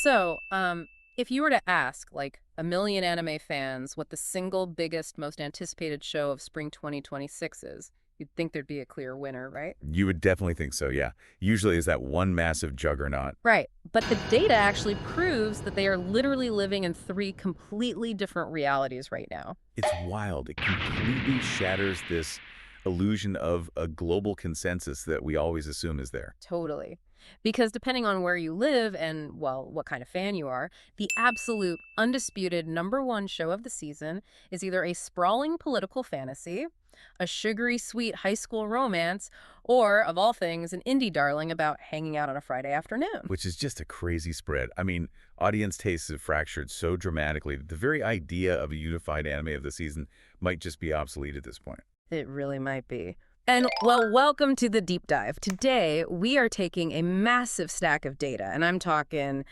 So, if you were to ask, like, a million anime fans what the single biggest, most anticipated show of spring 2026 is, you'd think there'd be a clear winner, right? You would definitely think so, yeah. Usually is that one massive juggernaut. Right. But the data actually proves that they are literally living in three completely different realities right now. It's wild. It completely shatters this illusion of a global consensus that we always assume is there. Totally. Because depending on where you live and, well, what kind of fan you are, the absolute, undisputed #1 show of the season is either a sprawling political fantasy, a sugary sweet high school romance, or, of all things, an indie darling about hanging out on a Friday afternoon. Which is just a crazy spread. I mean, audience tastes have fractured so dramatically that the very idea of a unified anime of the season might just be obsolete at this point. It really might be. And, well, welcome to the deep dive. Today, we are taking a massive stack of data, and I'm talking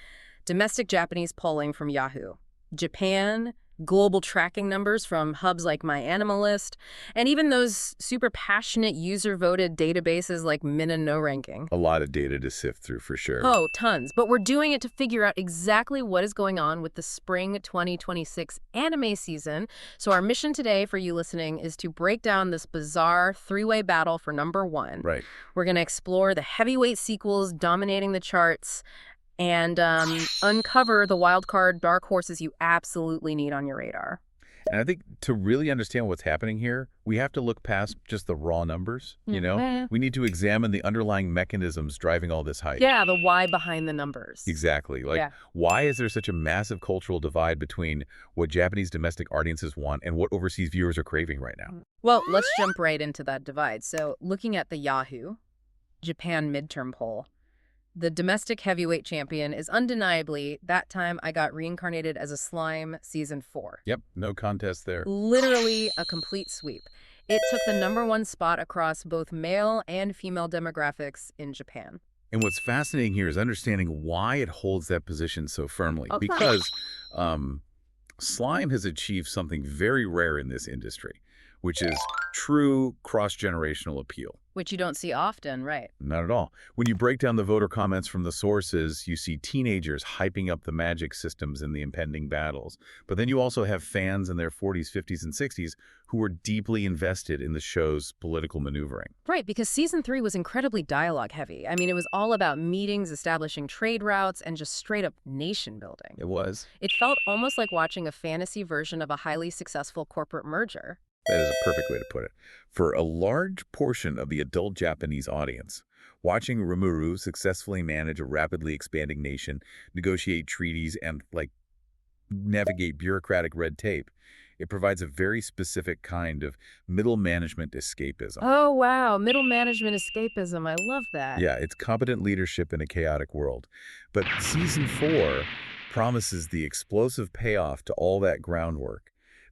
domestic Japanese polling from Yahoo, Japan, global tracking numbers from hubs like MyAnimalist, and even those super passionate user-voted databases like Min and No Ranking. A lot of data to sift through for sure. Oh, tons. But we're doing it to figure out exactly what is going on with the spring 2026 anime season. So our mission today for you listening is to break down this bizarre three-way battle for #1. Right. We're going to explore the heavyweight sequels dominating the charts and uncover the wildcard dark horses you absolutely need on your radar. And I think to really understand what's happening here, we have to look past just the raw numbers, you know? Mhm. We need to examine the underlying mechanisms driving all this hype. Yeah, the why behind the numbers. Exactly. Like, Yeah. why is there such a massive cultural divide between what Japanese domestic audiences want and what overseas viewers are craving right now? Well, let's jump right into that divide. So looking at the Yahoo Japan midterm poll, the domestic heavyweight champion is undeniably That Time I Got Reincarnated as a Slime Season 4. Yep, no contest there. Literally a complete sweep. It took the #1 spot across both male and female demographics in Japan. And what's fascinating here is understanding why it holds that position so firmly. Okay. Because slime has achieved something very rare in this industry, which is true cross-generational appeal. Which you don't see often, right? Not at all. When you break down the voter comments from the sources, you see teenagers hyping up the magic systems in the impending battles. But then you also have fans in their 40s, 50s, and 60s who are deeply invested in the show's political maneuvering. Right, because Season 3 was incredibly dialogue heavy. I mean, it was all about meetings, establishing trade routes, and just straight up nation building. It was. It felt almost like watching a fantasy version of a highly successful corporate merger. That is a perfect way to put it. For a large portion of the adult Japanese audience, watching Rimuru successfully manage a rapidly expanding nation, negotiate treaties, and, navigate bureaucratic red tape, it provides a very specific kind of middle management escapism. Oh, wow. Middle management escapism. I love that. Yeah, it's competent leadership in a chaotic world. But Season 4 promises the explosive payoff to all that groundwork.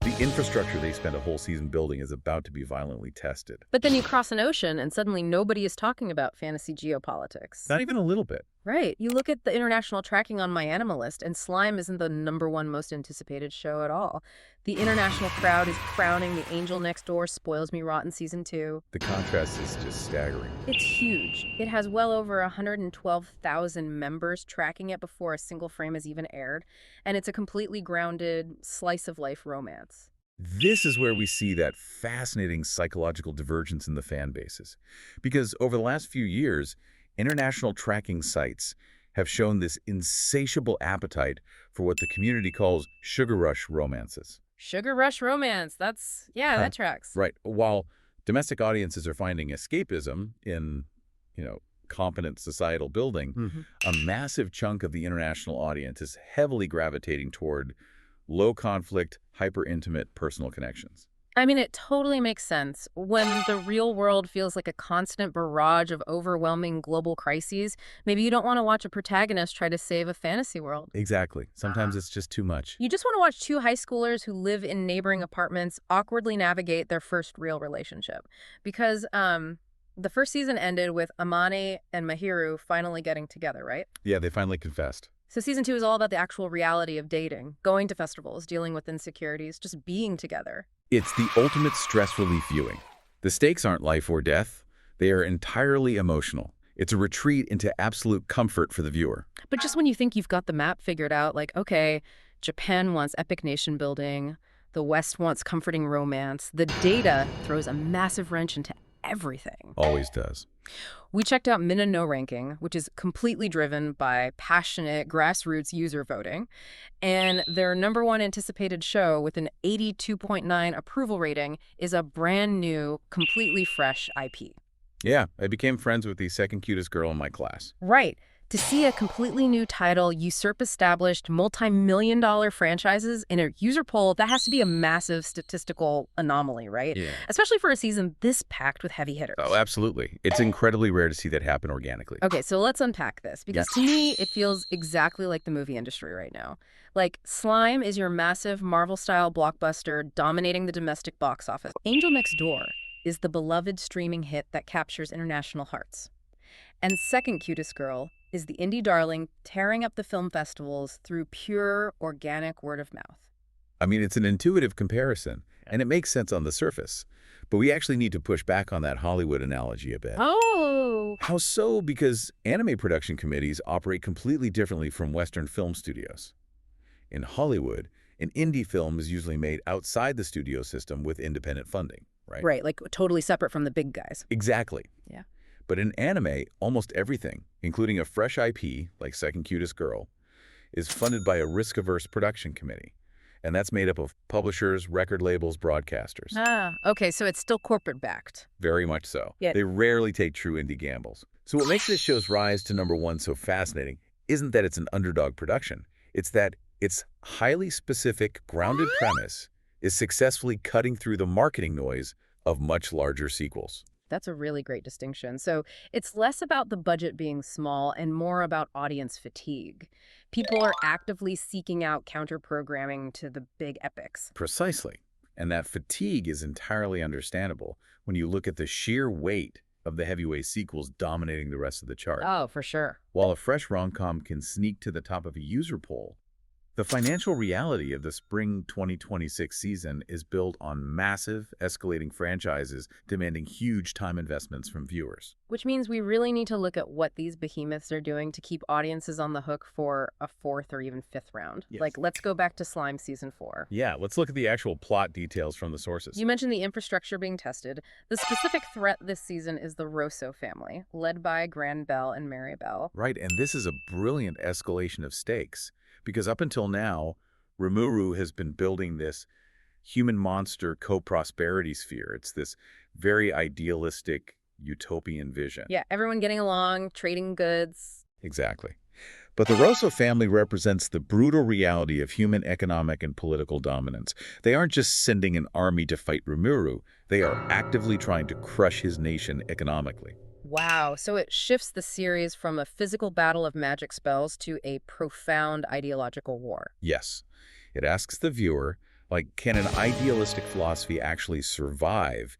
The infrastructure they spent a whole season building is about to be violently tested. But then you cross an ocean and suddenly nobody is talking about fantasy geopolitics. Not even a little bit. Right. You look at the international tracking on MyAnimalist, and Slime isn't the #1 most anticipated show at all. The international crowd is crowning The Angel Next Door Spoils Me Rotten Season 2. The contrast is just staggering. It's huge. It has well over 112,000 members tracking it before a single frame is even aired, and it's a completely grounded, slice-of-life romance. This is where we see that fascinating psychological divergence in the fan bases. Because over the last few years, international tracking sites have shown this insatiable appetite for what the community calls sugar rush romances. Sugar rush romance. That tracks. Right. While domestic audiences are finding escapism in, competent societal building, a massive chunk of the international audience is heavily gravitating toward low-conflict, hyper-intimate personal connections. I mean, it totally makes sense. When the real world feels like a constant barrage of overwhelming global crises, maybe you don't want to watch a protagonist try to save a fantasy world. Exactly. Sometimes it's just too much. You just want to watch two high schoolers who live in neighboring apartments awkwardly navigate their first real relationship. Because the first season ended with Amane and Mahiru finally getting together, right? Yeah, they finally confessed. So Season 2 is all about the actual reality of dating, going to festivals, dealing with insecurities, just being together. It's the ultimate stress relief viewing. The stakes aren't life or death. They are entirely emotional. It's a retreat into absolute comfort for the viewer. But just when you think you've got the map figured out, like, okay, Japan wants epic nation building, the West wants comforting romance, the data throws a massive wrench into everything. Always does. We checked out Minna No Ranking, which is completely driven by passionate grassroots user voting, and their #1 anticipated show with an 82.9 approval rating is a brand new, completely fresh IP. Yeah, I became friends with the second cutest girl in my class. Right. To see a completely new title usurp established multi-million-dollar franchises in a user poll, that has to be a massive statistical anomaly, right? Yeah. Especially for a season this packed with heavy hitters. Oh, absolutely. It's incredibly rare to see that happen organically. Okay, so let's unpack this, because to me, it feels exactly like the movie industry right now. Like, Slime is your massive Marvel-style blockbuster dominating the domestic box office. Angel Next Door is the beloved streaming hit that captures international hearts. And Second Cutest Girl is the indie darling tearing up the film festivals through pure, organic word of mouth. I mean, it's an intuitive comparison, and it makes sense on the surface. But we actually need to push back on that Hollywood analogy a bit. Oh! How so? Because anime production committees operate completely differently from Western film studios. In Hollywood, an indie film is usually made outside the studio system with independent funding, right? Right, like totally separate from the big guys. Exactly. Yeah. But in anime, almost everything, including a fresh IP, like Second Cutest Girl, is funded by a risk-averse production committee. And that's made up of publishers, record labels, broadcasters. Ah, okay, so it's still corporate-backed. Very much so. Yeah. They rarely take true indie gambles. So what makes this show's rise to #1 so fascinating isn't that it's an underdog production. It's that its highly specific, grounded premise is successfully cutting through the marketing noise of much larger sequels. That's a really great distinction. So it's less about the budget being small and more about audience fatigue. People are actively seeking out counter-programming to the big epics. Precisely. And that fatigue is entirely understandable when you look at the sheer weight of the heavyweight sequels dominating the rest of the chart. Oh, for sure. While a fresh rom-com can sneak to the top of a user poll, the financial reality of the spring 2026 season is built on massive, escalating franchises demanding huge time investments from viewers. Which means we really need to look at what these behemoths are doing to keep audiences on the hook for a 4th or even 5th round. Yes. Like, let's go back to Slime Season 4. Yeah, let's look at the actual plot details from the sources. You mentioned the infrastructure being tested. The specific threat this season is the Rosso family, led by Gran Bell and Mary Bell. Right, and this is a brilliant escalation of stakes. Because up until now, Rimuru has been building this human-monster co-prosperity sphere. It's this very idealistic, utopian vision. Yeah, everyone getting along, trading goods. Exactly. But the Rosso family represents the brutal reality of human economic and political dominance. They aren't just sending an army to fight Rimuru. They are actively trying to crush his nation economically. Wow, so it shifts the series from a physical battle of magic spells to a profound ideological war. Yes. It asks the viewer, like, can an idealistic philosophy actually survive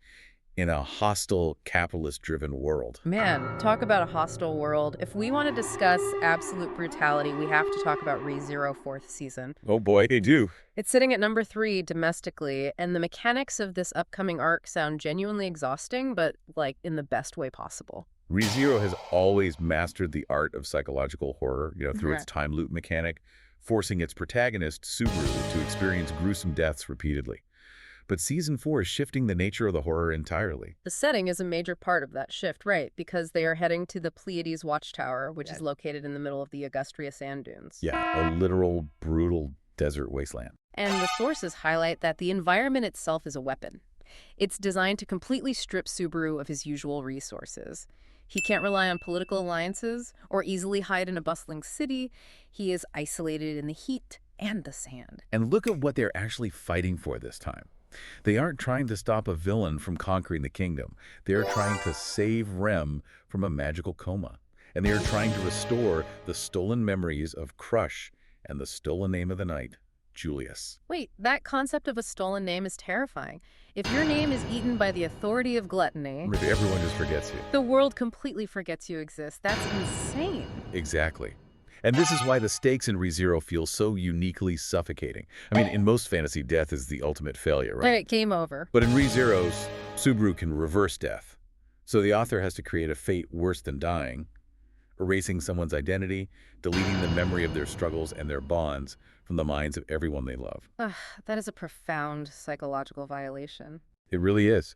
in a hostile, capitalist-driven world? Man, talk about a hostile world. If we want to discuss absolute brutality, we have to talk about ReZero 4th season. Oh boy, they do. It's sitting at #3 domestically, and the mechanics of this upcoming arc sound genuinely exhausting, but, like, in the best way possible. ReZero has always mastered the art of psychological horror, through its time loop mechanic, forcing its protagonist, Subaru, to experience gruesome deaths repeatedly. But Season 4 is shifting the nature of the horror entirely. The setting is a major part of that shift, right? Because they are heading to the Pleiades Watchtower, which is located in the middle of the Augustria sand dunes. Yeah, a literal, brutal desert wasteland. And the sources highlight that the environment itself is a weapon. It's designed to completely strip Subaru of his usual resources. He can't rely on political alliances or easily hide in a bustling city. He is isolated in the heat and the sand. And look at what they're actually fighting for this time. They aren't trying to stop a villain from conquering the kingdom. They're trying to save Rem from a magical coma. And they are trying to restore the stolen memories of Crush and the stolen name of the night, Julius. Wait, that concept of a stolen name is terrifying. If your name is eaten by the authority of gluttony, Everyone just forgets you. the world completely forgets you exist. That's insane. Exactly. And this is why the stakes in ReZero feel so uniquely suffocating. I mean, in most fantasy, death is the ultimate failure, right? All right, game over. But in ReZero's, Subaru can reverse death. So the author has to create a fate worse than dying, erasing someone's identity, deleting the memory of their struggles and their bonds from the minds of everyone they love. Ugh, that is a profound psychological violation. It really is.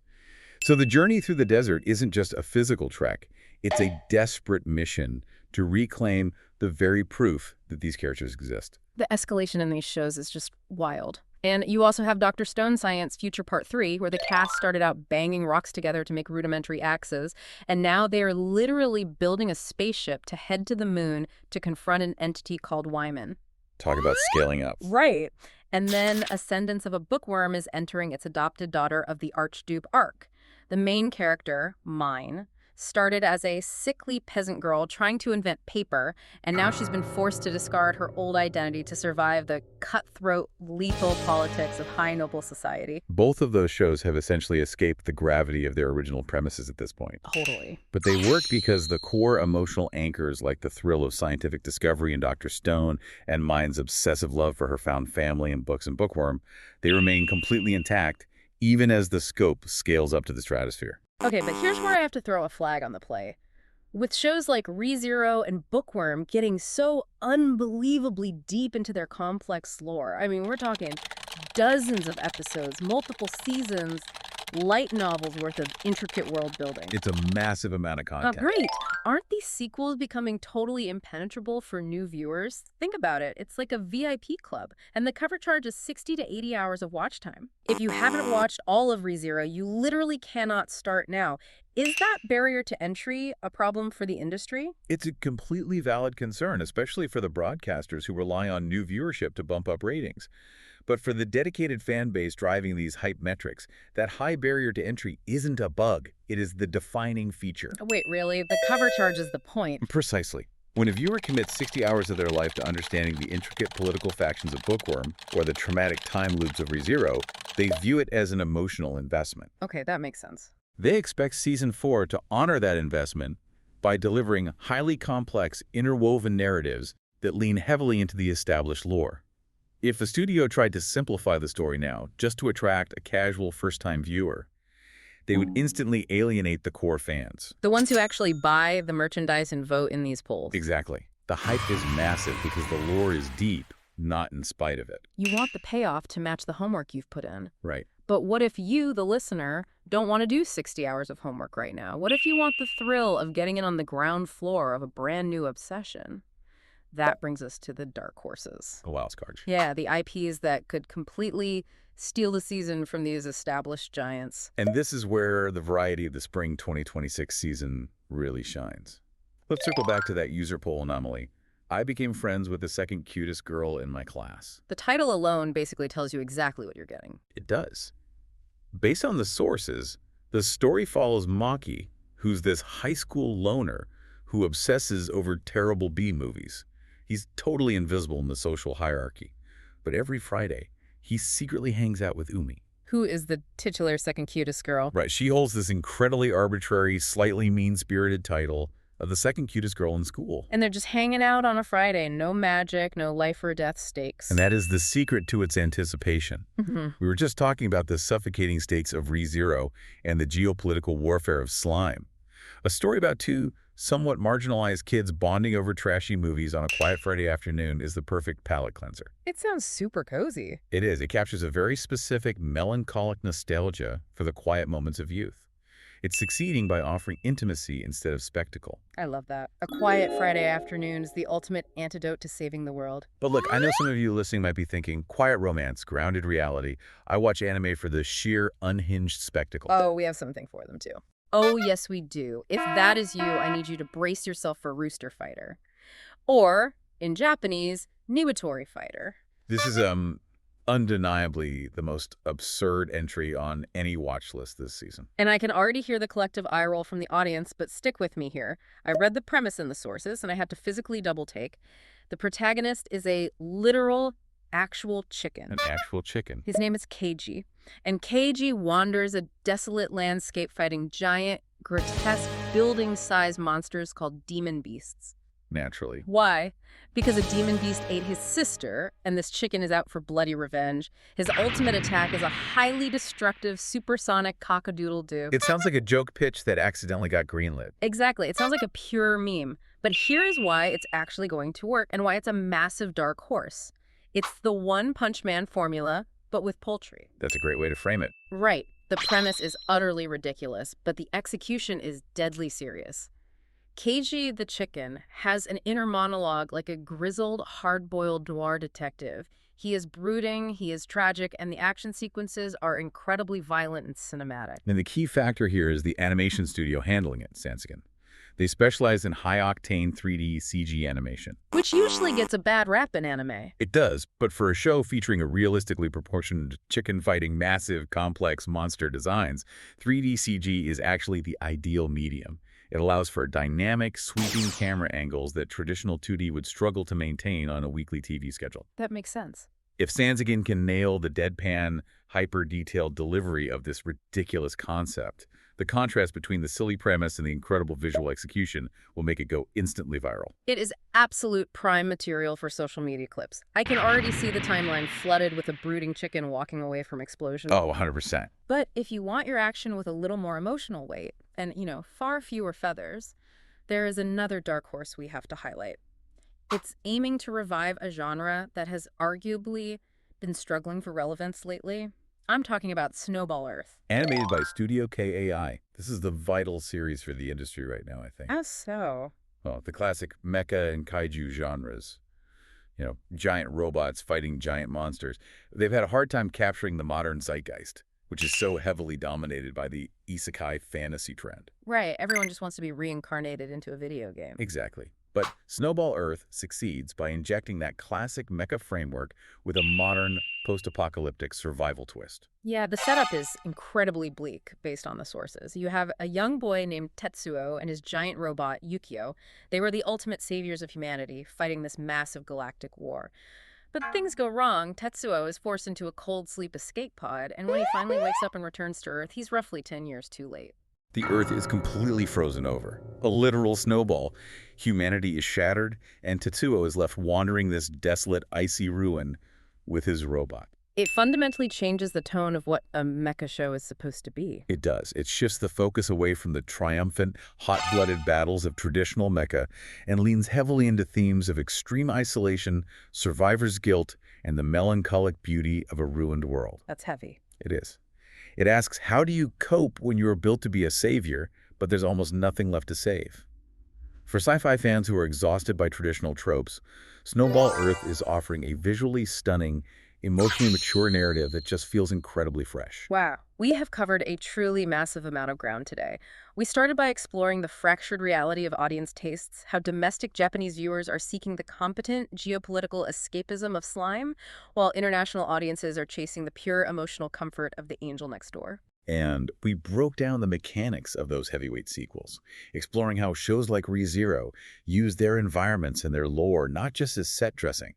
So the journey through the desert isn't just a physical trek. It's a desperate mission to reclaim the very proof that these characters exist. The escalation in these shows is just wild. And you also have Dr. Stone Science Future Part 3, where the cast started out banging rocks together to make rudimentary axes, and now they are literally building a spaceship to head to the moon to confront an entity called Wyman. Talk about scaling up. Right. And then Ascendance of a Bookworm is entering its adopted daughter of the Archduke arc. The main character, Mine, started as a sickly peasant girl trying to invent paper, and now she's been forced to discard her old identity to survive the cutthroat, lethal politics of high noble society. Both of those shows have essentially escaped the gravity of their original premises at this point. Totally. But they work because the core emotional anchors, like the thrill of scientific discovery in Dr. Stone and Mine's obsessive love for her found family in books and Bookworm, they remain completely intact, even as the scope scales up to the stratosphere. Okay, but here's where I have to throw a flag on the play. With shows like ReZero and Bookworm getting so unbelievably deep into their complex lore, I mean, we're talking dozens of episodes, multiple seasons, light novels worth of intricate world building. It's a massive amount of content. Great. Aren't these sequels becoming totally impenetrable for new viewers? Think about it. It's like a VIP club, and the cover charge is 60 to 80 hours of watch time. If you haven't watched all of ReZero, you literally cannot start now. Is that barrier to entry a problem for the industry? It's a completely valid concern, especially for the broadcasters who rely on new viewership to bump up ratings. But for the dedicated fan base driving these hype metrics, that high barrier to entry isn't a bug. It is the defining feature. Wait, really? The cover charge is the point. Precisely. When a viewer commits 60 hours of their life to understanding the intricate political factions of Bookworm or the traumatic time loops of ReZero, they view it as an emotional investment. Okay, that makes sense. They expect Season 4 to honor that investment by delivering highly complex, interwoven narratives that lean heavily into the established lore. If a studio tried to simplify the story now, just to attract a casual first-time viewer, they would instantly alienate the core fans. The ones who actually buy the merchandise and vote in these polls. Exactly. The hype is massive because the lore is deep, not in spite of it. You want the payoff to match the homework you've put in. Right. But what if you, the listener, don't want to do 60 hours of homework right now? What if you want the thrill of getting in on the ground floor of a brand new obsession? That brings us to the dark horses. A wild card. Yeah, the IPs that could completely steal the season from these established giants. And this is where the variety of the spring 2026 season really shines. Let's circle back to that user poll anomaly. I became friends with the second cutest girl in my class. The title alone basically tells you exactly what you're getting. It does. Based on the sources, the story follows Maki, who's this high school loner who obsesses over terrible B movies. He's totally invisible in the social hierarchy. But every Friday, he secretly hangs out with Umi. Who is the titular second cutest girl? Right, she holds this incredibly arbitrary, slightly mean-spirited title of the second cutest girl in school. And they're just hanging out on a Friday. No magic, no life or death stakes. And that is the secret to its anticipation. Mm-hmm. We were just talking about the suffocating stakes of ReZero and the geopolitical warfare of slime. A story about two somewhat marginalized kids bonding over trashy movies on a quiet Friday afternoon is the perfect palate cleanser. It sounds super cozy. It is. It captures a very specific melancholic nostalgia for the quiet moments of youth. It's succeeding by offering intimacy instead of spectacle. I love that. A quiet Friday afternoon is the ultimate antidote to saving the world. But look, I know some of you listening might be thinking, quiet romance, grounded reality. I watch anime for the sheer unhinged spectacle. Oh, we have something for them too. Oh, yes, we do. If that is you, I need you to brace yourself for Rooster Fighter. Or, in Japanese, Niwatori Fighter. This is undeniably the most absurd entry on any watch list this season. And I can already hear the collective eye roll from the audience, but stick with me here. I read the premise in the sources, and I had to physically double-take. The protagonist is a literal, actual chicken. An actual chicken. His name is Keiji. And Keiji wanders a desolate landscape fighting giant, grotesque, building-sized monsters called demon beasts. naturally. Why? Because a demon beast ate his sister, and this chicken is out for bloody revenge. His ultimate attack is a highly destructive supersonic cock-a-doodle-doo. It sounds like a joke pitch that accidentally got greenlit. Exactly. It sounds like a pure meme. But here's why it's actually going to work and why it's a massive dark horse. It's the One Punch Man formula, but with poultry. That's a great way to frame it. Right. The premise is utterly ridiculous, but the execution is deadly serious. Keiji the chicken has an inner monologue like a grizzled, hard-boiled noir detective. He is brooding, he is tragic, and the action sequences are incredibly violent and cinematic. And the key factor here is the animation studio handling it, Sansigan. They specialize in high-octane 3D CG animation. Which usually gets a bad rap in anime. It does, but for a show featuring a realistically proportioned chicken fighting massive, complex monster designs, 3D CG is actually the ideal medium. It allows for dynamic, sweeping camera angles that traditional 2D would struggle to maintain on a weekly TV schedule. That makes sense. If Sansigan can nail the deadpan, hyper-detailed delivery of this ridiculous concept, the contrast between the silly premise and the incredible visual execution will make it go instantly viral. It is absolute prime material for social media clips. I can already see the timeline flooded with a brooding chicken walking away from explosions. Oh, 100%. But if you want your action with a little more emotional weight and, far fewer feathers, there is another dark horse we have to highlight. It's aiming to revive a genre that has arguably been struggling for relevance lately. I'm talking about Snowball Earth. Animated by Studio KAI. This is the vital series for the industry right now, I think. How so? Well, the classic mecha and kaiju genres. Giant robots fighting giant monsters. They've had a hard time capturing the modern zeitgeist, which is so heavily dominated by the isekai fantasy trend. Right, everyone just wants to be reincarnated into a video game. Exactly. But Snowball Earth succeeds by injecting that classic mecha framework with a modern, post-apocalyptic survival twist. Yeah, the setup is incredibly bleak based on the sources. You have a young boy named Tetsuo and his giant robot, Yukio. They were the ultimate saviors of humanity, fighting this massive galactic war. But things go wrong. Tetsuo is forced into a cold sleep escape pod, and when he finally wakes up and returns to Earth, he's roughly 10 years too late. The Earth is completely frozen over. A literal snowball. Humanity is shattered, and Tetsuo is left wandering this desolate, icy ruin with his robot. It fundamentally changes the tone of what a mecha show is supposed to be. It does. It shifts the focus away from the triumphant, hot-blooded battles of traditional mecha and leans heavily into themes of extreme isolation, survivor's guilt, and the melancholic beauty of a ruined world. That's heavy. It is. It asks, how do you cope when you are built to be a savior, but there's almost nothing left to save? For sci-fi fans who are exhausted by traditional tropes, Snowball Earth is offering a visually stunning, emotionally mature narrative that just feels incredibly fresh. Wow. We have covered a truly massive amount of ground today. We started by exploring the fractured reality of audience tastes, how domestic Japanese viewers are seeking the competent geopolitical escapism of slime, while international audiences are chasing the pure emotional comfort of the angel next door. And we broke down the mechanics of those heavyweight sequels, exploring how shows like Re:Zero use their environments and their lore not just as set dressing,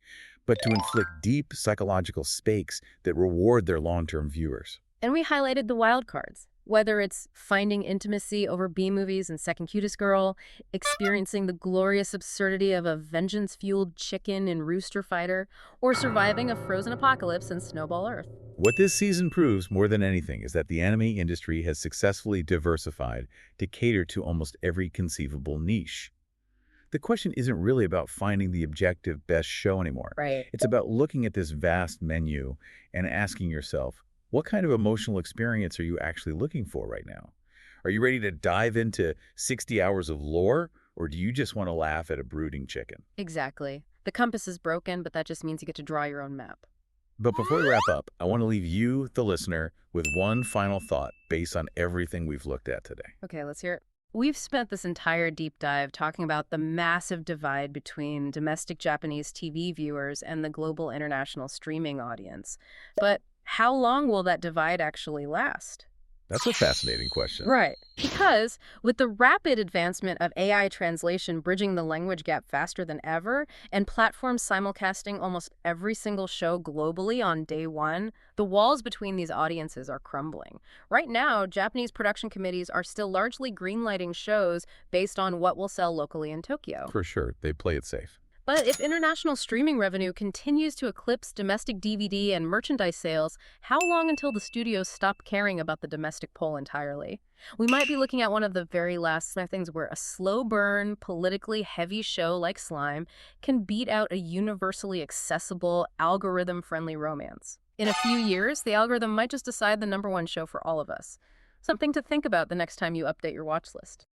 but to inflict deep psychological stakes that reward their long-term viewers. And we highlighted the wild cards, whether it's finding intimacy over B-movies and Second Cutest Girl, experiencing the glorious absurdity of a vengeance-fueled chicken in Rooster Fighter, or surviving a frozen apocalypse in Snowball Earth. What this season proves more than anything is that the anime industry has successfully diversified to cater to almost every conceivable niche. The question isn't really about finding the objective best show anymore. Right. It's about looking at this vast menu and asking yourself, what kind of emotional experience are you actually looking for right now? Are you ready to dive into 60 hours of lore, or do you just want to laugh at a brooding chicken? Exactly. The compass is broken, but that just means you get to draw your own map. But before we wrap up, I want to leave you, the listener, with one final thought based on everything we've looked at today. Okay, let's hear it. We've spent this entire deep dive talking about the massive divide between domestic Japanese TV viewers and the global international streaming audience. But how long will that divide actually last? That's a fascinating question. Right. Because with the rapid advancement of AI translation bridging the language gap faster than ever, and platforms simulcasting almost every single show globally on day one, the walls between these audiences are crumbling. Right now, Japanese production committees are still largely greenlighting shows based on what will sell locally in Tokyo. For sure, they play it safe. But if international streaming revenue continues to eclipse domestic DVD and merchandise sales, how long until the studios stop caring about the domestic poll entirely? We might be looking at one of the very last things where a slow burn, politically heavy show like Slime can beat out a universally accessible, algorithm-friendly romance. In a few years, the algorithm might just decide the #1 show for all of us. Something to think about the next time you update your watch list.